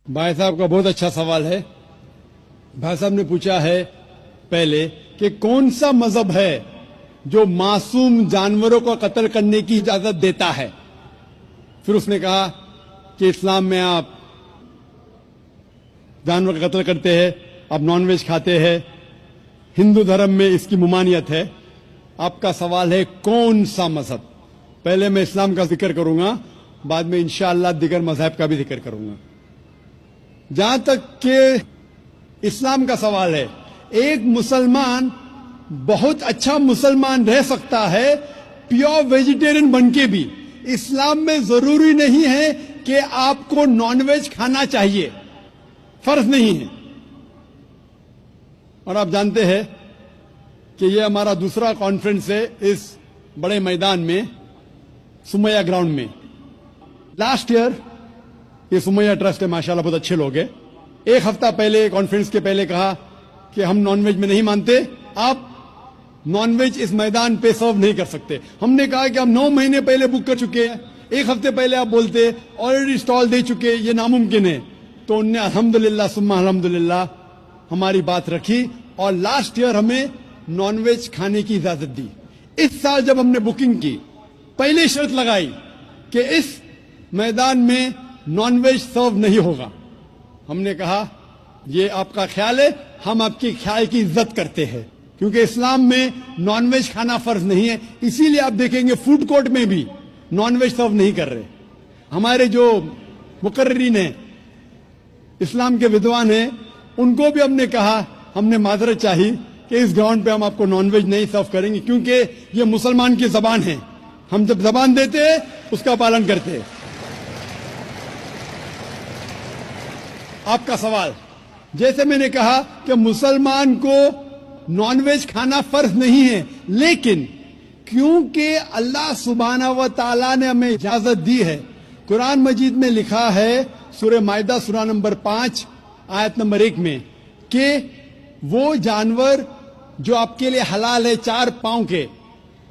भाई साहब का बहुत अच्छा सवाल है। भाई साहब ने पूछा है पहले कि कौन सा मजहब है जो मासूम जानवरों को कत्ल करने की इजाजत देता है। फिर उसने कहा कि इस्लाम में आप जानवर का कत्ल करते हैं, आप नॉनवेज खाते हैं, हिंदू धर्म में इसकी मुमानियत है। आपका सवाल है कौन सा मजहब। पहले मैं इस्लाम का जिक्र करूंगा, बाद में इंशाअल्लाह दिगर मजहब का भी जिक्र करूंगा। जहां तक कि इस्लाम का सवाल है, एक मुसलमान बहुत अच्छा मुसलमान रह सकता है प्योर वेजिटेरियन बनके भी। इस्लाम में जरूरी नहीं है कि आपको नॉनवेज खाना चाहिए, फर्ज नहीं है। और आप जानते हैं कि यह हमारा दूसरा कॉन्फ्रेंस है इस बड़े मैदान में, सुमैया ग्राउंड में। लास्ट ईयर ये सुमैया ट्रस्ट है, माशाल्लाह बहुत अच्छे लोग हैं। एक हफ्ता पहले कॉन्फ्रेंस के पहले कहा कि हम नॉनवेज में नहीं मानते, आप नॉनवेज इस मैदान पे सर्व नहीं कर सकते। हमने कहा कि हम 9 महीने पहले बुक कर चुके हैं, एक हफ्ते पहले आप बोलते ऑलरेडी स्टॉल दे चुके, ये नामुमकिन है। तो उनने अल्हम्दुलिल्लाह सुम्मा अल्हम्दुलिल्लाह हमारी बात रखी और लास्ट ईयर हमें नॉनवेज खाने की इजाजत दी। इस साल जब हमने बुकिंग की, पहले शर्त लगाई कि इस मैदान में नॉनवेज सर्व नहीं होगा। हमने कहा ये आपका ख्याल है, हम आपके ख्याल की इज्जत करते हैं, क्योंकि इस्लाम में नॉनवेज खाना फर्ज नहीं है। इसीलिए आप देखेंगे फूड कोर्ट में भी नॉनवेज सर्व नहीं कर रहे। हमारे जो मुकर्रिरीन हैं, इस्लाम के विद्वान हैं, उनको भी हमने कहा, हमने माजरत चाहिए कि इस ग्राउंड पे हम आपको नॉनवेज नहीं सर्व करेंगे, क्योंकि ये मुसलमान की जबान है। हम जब जबान देते हैं उसका पालन करते हैं। आपका सवाल, जैसे मैंने कहा कि मुसलमान को नॉनवेज खाना फर्ज नहीं है, लेकिन क्योंकि अल्लाह सुब्हानहू व तआला ने हमें इजाजत दी है, कुरान मजीद में लिखा है सूरह माइदा सूरा नंबर 5 आयत नंबर 1 में कि वो जानवर जो आपके लिए हलाल है, 4 पांव के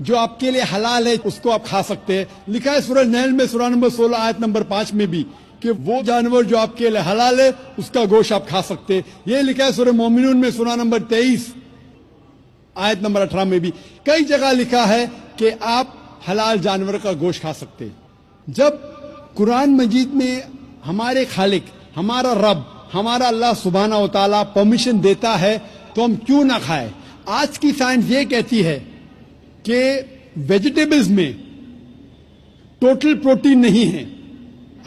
जो आपके लिए हलाल है, उसको आप खा सकते हैं। लिखा है सूरह नहल में सूरा नंबर 16 आयत नंबर 5 में भी कि वो जानवर जो आपके लिए हलाल है उसका गोश्त आप खा सकते हैं। ये लिखा है सूरह मोमिनून में सूरा नंबर 23 आयत नंबर 18 में भी। कई जगह लिखा है कि आप हलाल जानवर का गोश्त खा सकते हैं। जब कुरान मजीद में हमारे खालिक, हमारा रब, हमारा अल्लाह सुब्हानहू व तआला परमिशन देता है तो हम क्यों ना खाएं। आज की साइंस ये कहती है कि वेजिटेबल्स में टोटल प्रोटीन नहीं है।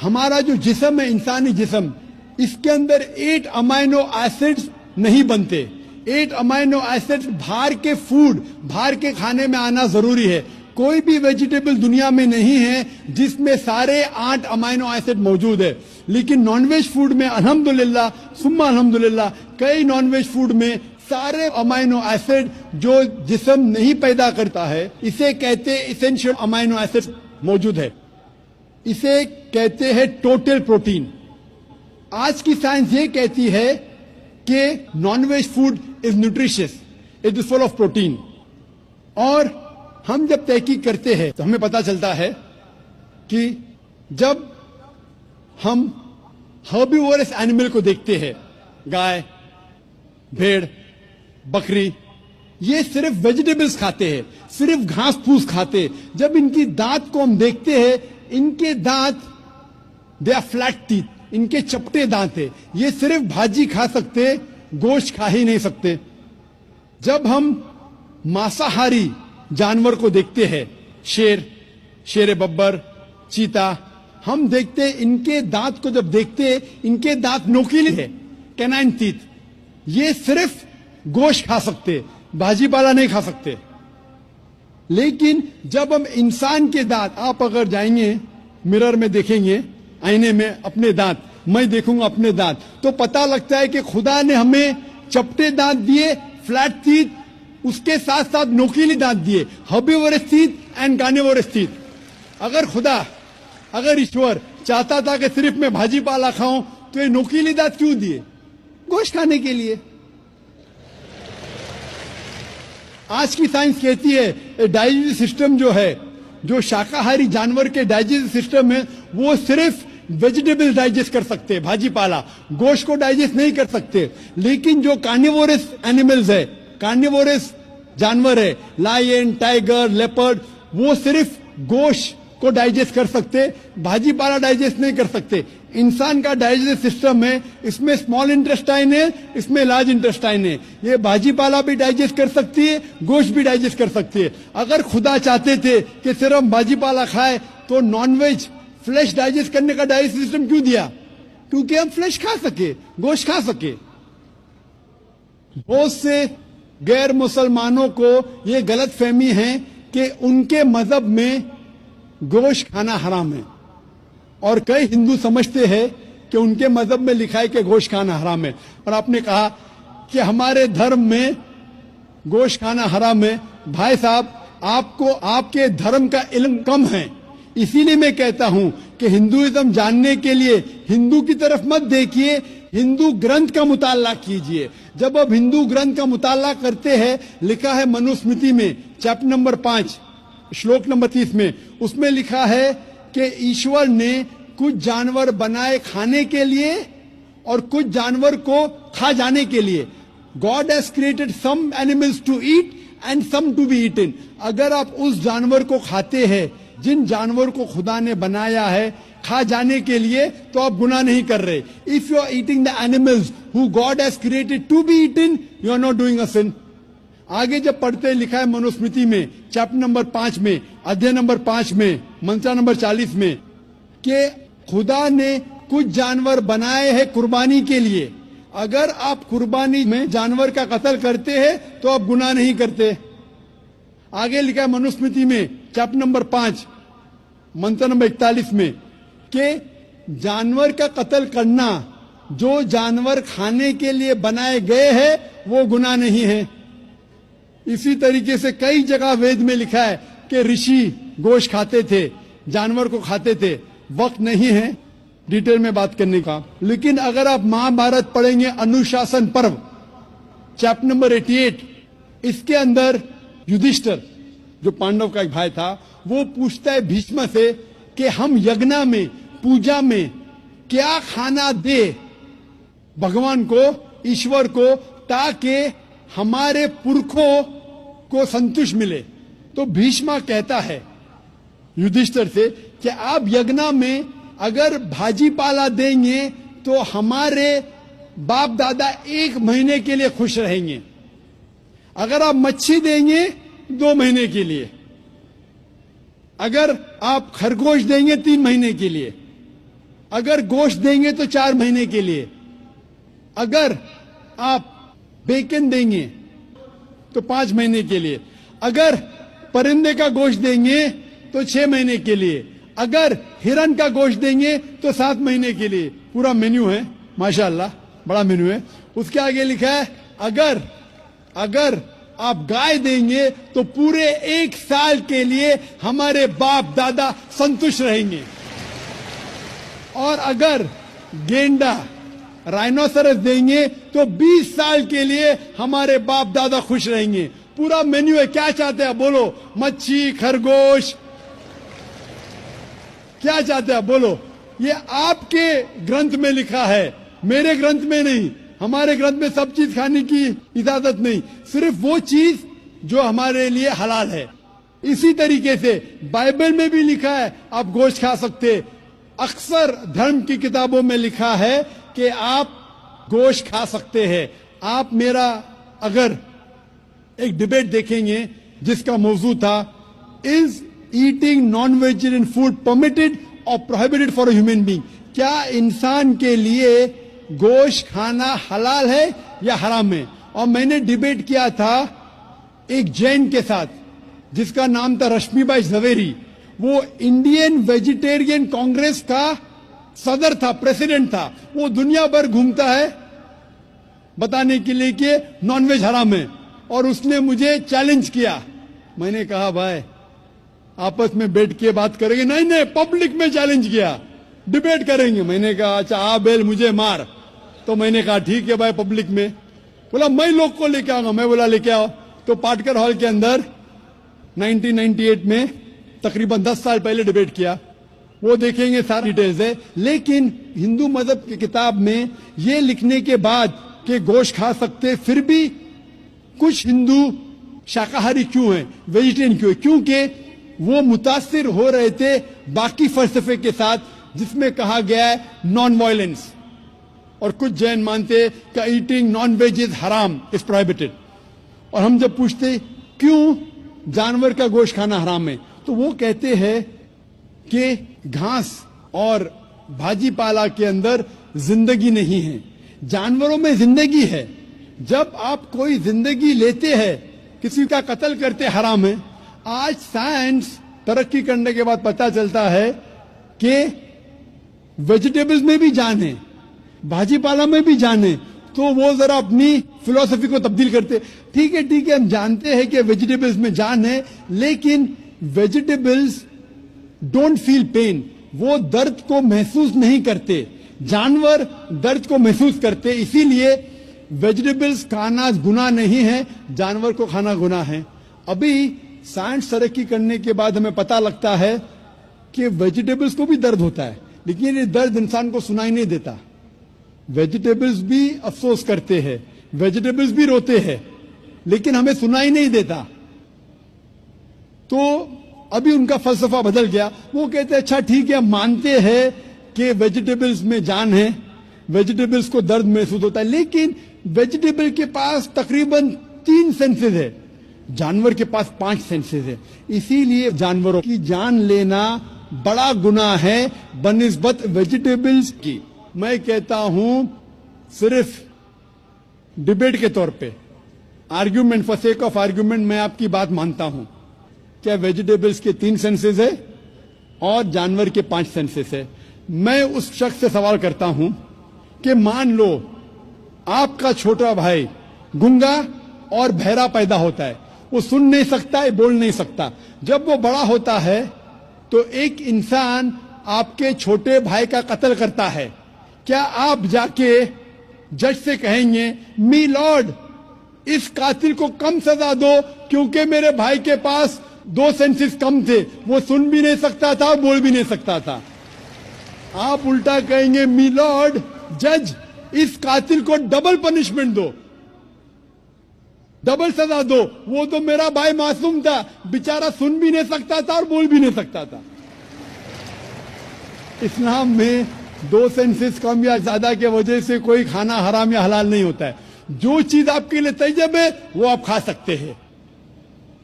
हमारा जो जिस्म है, इंसानी जिस्म, इसके अंदर 8 अमाइनो एसिड्स नहीं बनते। 8 अमाइनो एसिड्स बाहर के फूड, बाहर के खाने में आना जरूरी है। कोई भी वेजिटेबल दुनिया में नहीं है जिसमें सारे 8 अमाइनो एसिड मौजूद है। लेकिन नॉनवेज फूड में अल्हम्दुलिल्लाह सुम्मा अल्हम्दुलिल्लाह कई नॉनवेज फूड में सारे अमाइनो एसिड जो जिस्म नहीं पैदा करता है, इसे कहते हैं इसेंशियल अमाइनो एसिड मौजूद है। इसे कहते हैं टोटल प्रोटीन। आज की साइंस ये कहती है कि nonveg food is nutritious, it is full of protein. और हम जब तहकीक करते हैं तो हमें पता चलता है कि जब हम हर्बीवोरस एनिमल को देखते हैं, गाय, भेड़, बकरी, ये सिर्फ वेजिटेबल्स खाते हैं, सिर्फ घास फूस खाते हैं। जब इनकी दांत को हम देखते हैं, इनके दांत दे आर फ्लैट टीथ, इनके चपटे दांत है। ये सिर्फ भाजी खा सकते, गोश्त खा ही नहीं सकते। जब हम मांसाहारी जानवर को देखते हैं, शेर, शेर बब्बर, चीता, हम देखते इनके दांत को जब देखते, इनके दांत नोकीले है, कैनाइन टीथ। ये सिर्फ गोश्त खा सकते, भाजी पाला नहीं खा सकते। लेकिन जब हम इंसान के दांत, आप अगर जाएंगे मिरर में देखेंगे, आईने में अपने दांत, मैं देखूंगा अपने दांत, तो पता लगता है कि खुदा ने हमें चपटे दांत दिए, फ्लैट टीथ, उसके साथ साथ नोकीली दांत दिए, herbivorous teeth and carnivorous teeth. अगर ईश्वर चाहता था कि सिर्फ मैं भाजी पाला खाऊं, तो ये नोकीली दांत क्यों दिए? गोश्त खाने के लिए। आज की साइंस कहती है डाइजेस्टिव सिस्टम जो है, जो शाकाहारी जानवर के डाइजेस्टिव सिस्टम है, वो सिर्फ वेजिटेबल डाइजेस्ट कर सकते हैं, भाजी पाला, गोश्त को डाइजेस्ट नहीं कर सकते। लेकिन जो कार्निवोरस एनिमल्स है, कार्निवोरस जानवर है, लायन, टाइगर, लेपर्ड, वो सिर्फ गोश्त को डाइजेस्ट कर सकते, भाजी पाला डाइजेस्ट नहीं कर सकते। इंसान का डाइजेस्ट सिस्टम है, इसमें स्मॉल इंटेस्टाइन है, इसमें लार्ज इंटेस्टाइन है। ये भाजी पाला भी डाइजेस्ट कर सकती है, गोश्त भी डाइजेस्ट कर सकती है। अगर खुदा चाहते थे कि सिर्फ हम भाजी पाला खाए तो नॉनवेज फ्लेश डाइजेस्ट करने का डाइजेस्ट सिस्टम क्यों दिया? क्योंकि हम फ्लेश खा सके, गोश्त खा सके। बहुत से गैर मुसलमानों को यह गलत फहमी है कि उनके मजहब में गोश्त खाना हराम है, और कई हिंदू समझते हैं कि उनके मजहब में लिखा है कि गोश्त खाना हराम है। और आपने कहा कि हमारे धर्म में गोश्त खाना हराम है। भाई साहब, आपको आपके धर्म का इल्म कम है, इसीलिए मैं कहता हूं कि हिंदुइज्म जानने के लिए हिंदू की तरफ मत देखिए, हिंदू ग्रंथ का मुताला कीजिए। जब आप हिंदू ग्रंथ का मुताला करते हैं, लिखा है मनुस्मृति में चैप्टर नंबर 5 श्लोक नंबर 30 में, उसमें लिखा है कि ईश्वर ने कुछ जानवर बनाए खाने के लिए और कुछ जानवर को खा जाने के लिए। God has created some animals to eat and some to be eaten. अगर आप उस जानवर को खाते हैं जिन जानवर को खुदा ने बनाया है खा जाने के लिए, तो आप गुनाह नहीं कर रहे। If you are eating the animals who God has created to be eaten, you are not doing a sin. आगे जब पढ़ते लिखा है मनुस्मृति में चैप्टर नंबर 5 में, अध्याय नंबर 5 में, मंत्र नंबर 40 में, कि खुदा ने कुछ जानवर बनाए हैं कुर्बानी के लिए। अगर आप कुर्बानी में जानवर का कत्ल करते हैं तो आप गुनाह नहीं करते। आगे लिखा है मनुस्मृति में चैप्टर नंबर 5 मंत्र नंबर 41 में कि जानवर का कत्ल करना, जो जानवर खाने के लिए बनाए गए हैं, वो गुनाह नहीं है। इसी तरीके से कई जगह वेद में लिखा है कि ऋषि गोश्त खाते थे, जानवर को खाते थे। वक्त नहीं है डिटेल में बात करने का, लेकिन अगर आप महाभारत पढ़ेंगे अनुशासन पर्व चैप्टर नंबर 88, इसके अंदर युधिष्ठिर जो पांडव का एक भाई था, वो पूछता है भीष्म से कि हम यज्ञ में, पूजा में क्या खाना दे भगवान को, ईश्वर को, ताकि हमारे पुरखों को संतुष्ट मिले। तो भीष्म कहता है युधिष्ठिर से कि आप यज्ञ में अगर भाजी पाला देंगे तो हमारे बाप दादा 1 महीने के लिए खुश रहेंगे। अगर आप मच्छी देंगे 2 महीने के लिए, अगर आप खरगोश देंगे 3 महीने के लिए, अगर गोश्त देंगे तो 4 महीने के लिए, अगर आप बेकन देंगे तो 5 महीने के लिए, अगर परिंदे का गोश्त देंगे तो 6 महीने के लिए, अगर हिरन का गोश्त देंगे तो 7 महीने के लिए। पूरा मेन्यू है, माशाअल्लाह, बड़ा मेन्यू है। उसके आगे लिखा है अगर आप गाय देंगे तो पूरे 1 साल के लिए हमारे बाप दादा संतुष्ट रहेंगे, और अगर गेंडा, राइनोसरस देंगे तो 20 साल के लिए हमारे बाप दादा खुश रहेंगे। पूरा मेन्यू है। क्या चाहते हैं बोलो? मच्छी, खरगोश, क्या चाहते हैं बोलो? ये आपके ग्रंथ में लिखा है, मेरे ग्रंथ में नहीं। हमारे ग्रंथ में सब चीज खाने की इजाजत नहीं, सिर्फ वो चीज जो हमारे लिए हलाल है। इसी तरीके से बाइबल में भी लिखा है आप गोश्त खा सकते। अक्सर धर्म की किताबों में लिखा है कि आप गोश्त खा सकते हैं। आप मेरा अगर एक डिबेट देखेंगे जिसका मौजू था, is eating non vegetarian food permitted और prohibited for a human being? क्या इंसान के लिए गोश्त खाना हलाल है या हराम है? और मैंने डिबेट किया था एक जैन के साथ जिसका नाम था रश्मिबाई झवेरी। वो इंडियन वेजिटेरियन कांग्रेस का सदर था, प्रेसिडेंट था। वो दुनिया भर घूमता है बताने के लिए कि नॉनवेज हराम है, और उसने मुझे चैलेंज किया। मैंने कहा भाई आपस में बैठ के बात करेंगे? नहीं, पब्लिक में चैलेंज किया, डिबेट करेंगे। मैंने कहा अच्छा आ बेल मुझे मार। तो मैंने कहा ठीक है भाई, पब्लिक में। बोला मैं लोग को लेके आऊंगा। मैं बोला लेके आओ। तो पाटकर हॉल के अंदर 1998 में तकरीबन 10 साल पहले डिबेट किया। वो देखेंगे सारी डिटेल्स है। लेकिन हिंदू मजहब की किताब में ये लिखने के बाद कि गोश्त खा सकते, फिर भी कुछ हिंदू शाकाहारी क्यों हैं, वेजिटेरियन क्यों है? क्योंकि वो मुतासिर हो रहे थे बाकी फलसफे के साथ जिसमें कहा गया है नॉन वायलेंस। और कुछ जैन मानते कि ईटिंग नॉन वेज इज हराम, इज प्रोहिबिटेड। और हम जब पूछते क्यों जानवर का गोश्त खाना हराम है, तो वो कहते हैं कि घास और भाजी पाला के अंदर जिंदगी नहीं है, जानवरों में जिंदगी है। जब आप कोई जिंदगी लेते हैं, किसी का कत्ल करते हराम है। आज साइंस तरक्की करने के बाद पता चलता है कि वेजिटेबल्स में भी जान है, भाजी पाला में भी जान है। तो वो जरा अपनी फिलॉसफी को तब्दील करते, ठीक है हम जानते हैं कि वेजिटेबल्स में जान है, लेकिन वेजिटेबल्स डोंट फील पेन, वो दर्द को महसूस नहीं करते। जानवर दर्द को महसूस करते, इसीलिए वेजिटेबल्स खाना गुनाह नहीं है, जानवर को खाना गुनाह है। अभी साइंस तरक्की करने के बाद हमें पता लगता है कि वेजिटेबल्स को भी दर्द होता है, लेकिन ये दर्द इंसान को सुनाई नहीं देता। वेजिटेबल्स भी अफसोस करते हैं, वेजिटेबल्स भी रोते हैं, लेकिन हमें सुनाई नहीं देता। तो अभी उनका फलसफा बदल गया। वो कहते हैं अच्छा ठीक है, मानते हैं कि वेजिटेबल्स में जान है, वेजिटेबल्स को दर्द महसूस होता है, लेकिन वेजिटेबल के पास तकरीबन 3 सेंसेस है, जानवर के पास 5 सेंसेस है। इसीलिए जानवरों की जान लेना बड़ा गुनाह है बनिस्बत वेजिटेबल्स की। मैं कहता हूं सिर्फ डिबेट के तौर पे, argument, for sake of argument, मैं आपकी बात मानता हूं। क्या वेजिटेबल्स के 3 सेंसेस है और जानवर के 5 सेंसेस है? मैं उस शख्स से सवाल करता हूं कि मान लो आपका छोटा भाई गूंगा और बहरा पैदा होता है, वो सुन नहीं सकता है, बोल नहीं सकता। जब वो बड़ा होता है तो एक इंसान आपके छोटे भाई का कत्ल करता है, क्या आप जाके जज से कहेंगे मी लॉर्ड इस कातिल को कम सजा दो क्योंकि मेरे भाई के पास 2 सेंसेस कम थे, वो सुन भी नहीं सकता था, बोल भी नहीं सकता था? आप उल्टा कहेंगे मी लॉर्ड जज इस कातिल को डबल पनिशमेंट दो, डबल सजा दो, वो तो मेरा भाई मासूम था, बेचारा सुन भी नहीं सकता था और बोल भी नहीं सकता था। इस्लाम में 2 सेंसेस कम या ज्यादा के वजह से कोई खाना हराम या हलाल नहीं होता है। जो चीज आपके लिए तैयब है वो आप खा सकते हैं।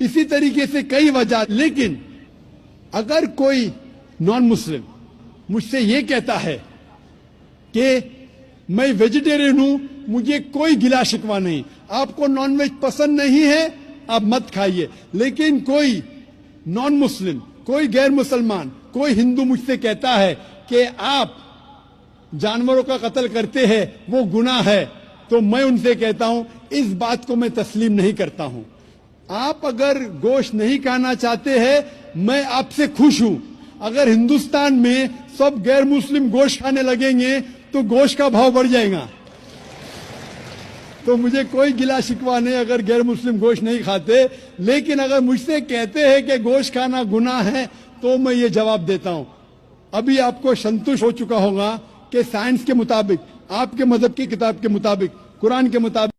इसी तरीके से कई वजह। लेकिन अगर कोई नॉन मुस्लिम मुझसे ये कहता है कि मैं वेजिटेरियन हूं, मुझे कोई गिला शिकवा नहीं, आपको नॉनवेज पसंद नहीं है आप मत खाइए, लेकिन कोई नॉन मुस्लिम, कोई गैर मुसलमान, कोई हिंदू मुझसे कहता है कि आप जानवरों का कत्ल करते हैं, वो गुनाह है, तो मैं उनसे कहता हूं इस बात को मैं तस्लीम नहीं करता हूं। आप अगर गोश्त नहीं खाना चाहते हैं, मैं आपसे खुश हूं। अगर हिंदुस्तान में सब गैर मुस्लिम गोश्त खाने लगेंगे तो गोश्त का भाव बढ़ जाएगा। तो मुझे कोई गिला शिकवा नहीं अगर गैर मुस्लिम गोश्त नहीं खाते, लेकिन अगर मुझसे कहते हैं कि गोश्त खाना गुनाह है तो मैं ये जवाब देता हूं। अभी आपको संतुष्ट हो चुका होगा कि साइंस के मुताबिक, आपके मजहब की किताब के मुताबिक, कुरान के मुताबिक